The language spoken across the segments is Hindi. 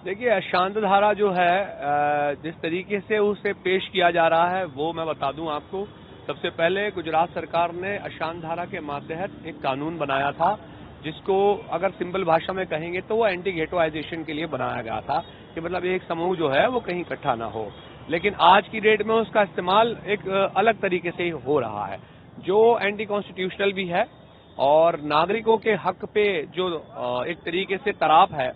देखिए, अशांत धारा जो है जिस तरीके से उसे पेश किया जा रहा है वो मैं बता दूं आपको। सबसे पहले गुजरात सरकार ने अशांत धारा के मातहत एक कानून बनाया था, जिसको अगर सिंपल भाषा में कहेंगे तो वो एंटी गेटोइजेशन के लिए बनाया गया था कि मतलब एक समूह जो है वो कहीं इकट्ठा ना हो। लेकिन आज की डेट में उसका इस्तेमाल एक अलग तरीके से हो रहा है, जो एंटी कॉन्स्टिट्यूशनल भी है और नागरिकों के हक पे जो एक तरीके से तराप है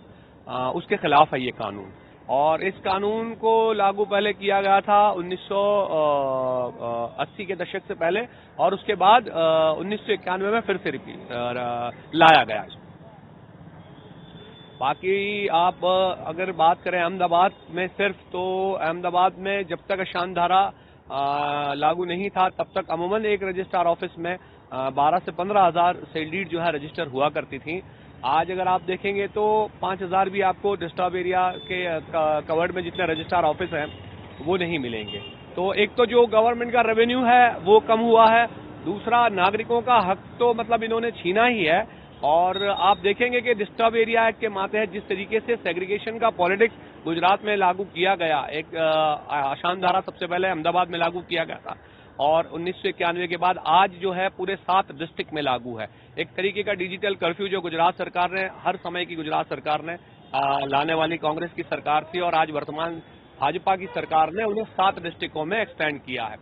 उसके खिलाफ है ये कानून। और इस कानून को लागू पहले किया गया था 1980 के दशक से पहले, और उसके बाद 1991 में फिर से लाया गया। बाकी आप अगर बात करें अहमदाबाद में सिर्फ, तो अहमदाबाद में जब तक अशांत धारा लागू नहीं था तब तक अमूमन एक रजिस्ट्रार ऑफिस में 12 से 15 हजार सेल डीड जो है रजिस्टर हुआ करती थी। आज अगर आप देखेंगे तो 5000 भी आपको डिस्टर्ब एरिया के कवर्ड में जितने रजिस्ट्रार ऑफिस हैं वो नहीं मिलेंगे। तो एक तो जो गवर्नमेंट का रेवेन्यू है वो कम हुआ है, दूसरा नागरिकों का हक तो मतलब इन्होंने छीना ही है। और आप देखेंगे कि डिस्टर्ब एरिया एक्ट के मातहत जिस तरीके से सेग्रीगेशन का पॉलिटिक्स गुजरात में लागू किया गया, एक अशांत धारा सबसे पहले अहमदाबाद में लागू किया गया था और 1991 के बाद आज जो है पूरे 7 डिस्ट्रिक्ट में लागू है। एक तरीके का डिजिटल कर्फ्यू जो गुजरात सरकार ने, हर समय की गुजरात सरकार ने लाने वाली कांग्रेस की सरकार थी और आज वर्तमान भाजपा की सरकार ने उन्हें 7 डिस्ट्रिक्टों में एक्सटेंड किया है।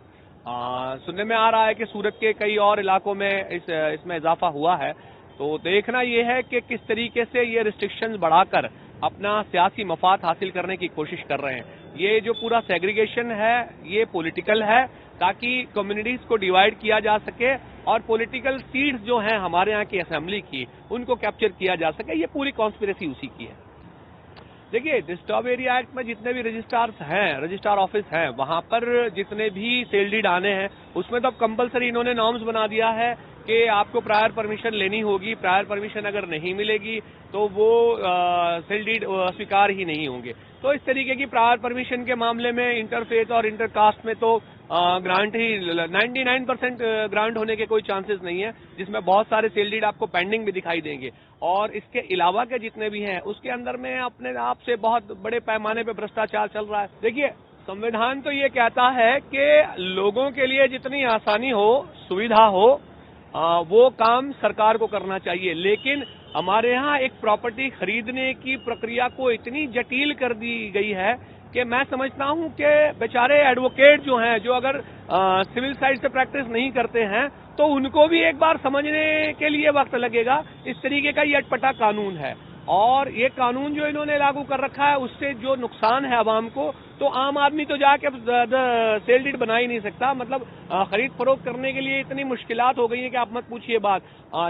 सुनने में आ रहा है कि सूरत के कई और इलाकों में इसमें इजाफा हुआ है। तो देखना यह है कि किस तरीके से ये रिस्ट्रिक्शंस बढ़ाकर अपना सियासी मफाद हासिल करने की कोशिश कर रहे हैं। ये जो पूरा सेग्रीगेशन है ये पॉलिटिकल है, ताकि कम्युनिटीज को डिवाइड किया जा सके और पॉलिटिकल सीट्स जो हैं हमारे यहाँ की असेंबली की उनको कैप्चर किया जा सके। ये पूरी कॉन्स्पिरेसी उसी की है। देखिए, डिस्टर्ब एरिया एक्ट में जितने भी रजिस्ट्रार ऑफिस हैं, वहां पर जितने भी सेल डीड आने हैं उसमें तो अब कंपलसरी इन्होंने नॉर्म्स बना दिया है कि आपको प्रायर परमिशन लेनी होगी। प्रायर परमिशन अगर नहीं मिलेगी तो वो सेल डीड स्वीकार ही नहीं होंगे। तो इस तरीके की प्रायर परमिशन के मामले में इंटरफेथ और इंटरकास्ट में तो ग्रांट ही 99% ग्रांट होने के कोई चांसेस नहीं है, जिसमें बहुत सारे सेल डीड आपको पेंडिंग भी दिखाई देंगे। और इसके अलावा के जितने भी हैं उसके अंदर में अपने आप से बहुत बड़े पैमाने पे भ्रष्टाचार चल रहा है। देखिए, संविधान तो ये कहता है कि लोगों के लिए जितनी आसानी हो, सुविधा हो, वो काम सरकार को करना चाहिए। लेकिन हमारे यहाँ एक प्रॉपर्टी खरीदने की प्रक्रिया को इतनी जटिल कर दी गई है कि मैं समझता हूं कि बेचारे एडवोकेट जो हैं, जो अगर सिविल साइड से प्रैक्टिस नहीं करते हैं तो उनको भी एक बार समझने के लिए वक्त लगेगा। इस तरीके का ये अटपटा कानून है और ये कानून जो इन्होंने लागू कर रखा है उससे जो नुकसान है आवाम को, तो आम आदमी तो जाके सेल डीड बना ही नहीं सकता। मतलब खरीद फरोख्त करने के लिए इतनी मुश्किलात हो गई है कि आप मत पूछिए बात।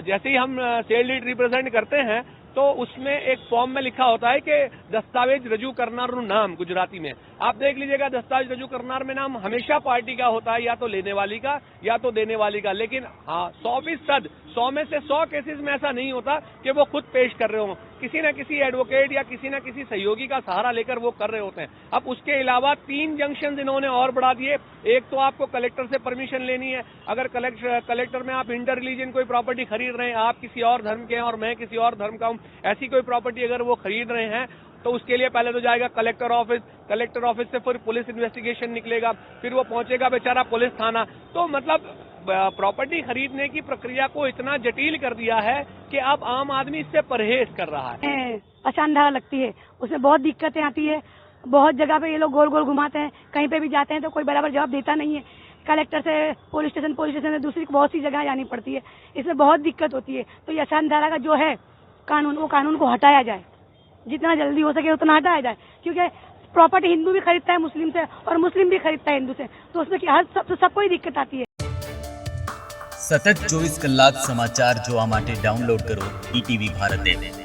जैसे ही हम सेल डीड रिप्रेजेंट करते हैं तो उसमें एक फॉर्म में लिखा होता है कि दस्तावेज रजू करनार नाम, गुजराती में आप देख लीजिएगा, दस्तावेज रजू करनार में नाम हमेशा पार्टी का होता है, या तो लेने वाली का या तो देने वाली का। लेकिन हाँ, 100% 100 में से 100 केसेस में ऐसा नहीं होता कि वो खुद पेश कर रहे हो, किसी न किसी एडवोकेट या किसी न किसी सहयोगी का सहारा लेकर वो कर रहे होते हैं। अब उसके अलावा 3 जंक्शन इन्होंने और बढ़ा दिए। एक तो आपको कलेक्टर से परमिशन लेनी है। अगर कलेक्टर में आप इंटर रिलीजन कोई प्रॉपर्टी खरीद रहे हैं, आप किसी और धर्म के हैं और मैं किसी और धर्म का हूं, ऐसी कोई प्रॉपर्टी अगर वो खरीद रहे हैं तो उसके लिए पहले तो जाएगा कलेक्टर ऑफिस से फिर पुलिस इन्वेस्टिगेशन निकलेगा, फिर वो पहुंचेगा बेचारा पुलिस थाना। तो मतलब प्रॉपर्टी खरीदने की प्रक्रिया को इतना जटिल कर दिया है कि अब आम आदमी इससे परहेज कर रहा है। अशांत धारा लगती है, उसमें बहुत दिक्कतें आती है। बहुत जगह पे ये लोग गोल गोल घुमाते हैं, कहीं पे भी जाते हैं तो कोई बराबर जवाब देता नहीं है। कलेक्टर से पुलिस स्टेशन से दूसरी बहुत सी जगह जानी पड़ती है, इसमें बहुत दिक्कत होती है। तो ये अशांत धारा का जो है कानून, वो कानून को हटाया जाए, जितना जल्दी हो सके उतना हटाया जाए। क्योंकि प्रॉपर्टी हिंदू भी खरीदता है मुस्लिम से और मुस्लिम भी खरीदता है हिंदू से, तो उसमें हर सबको ही दिक्कत आती है। સતત 24 કલાક સમાચાર જોવા માટે ડાઉનલોડ કરો ETV ભારત એપ।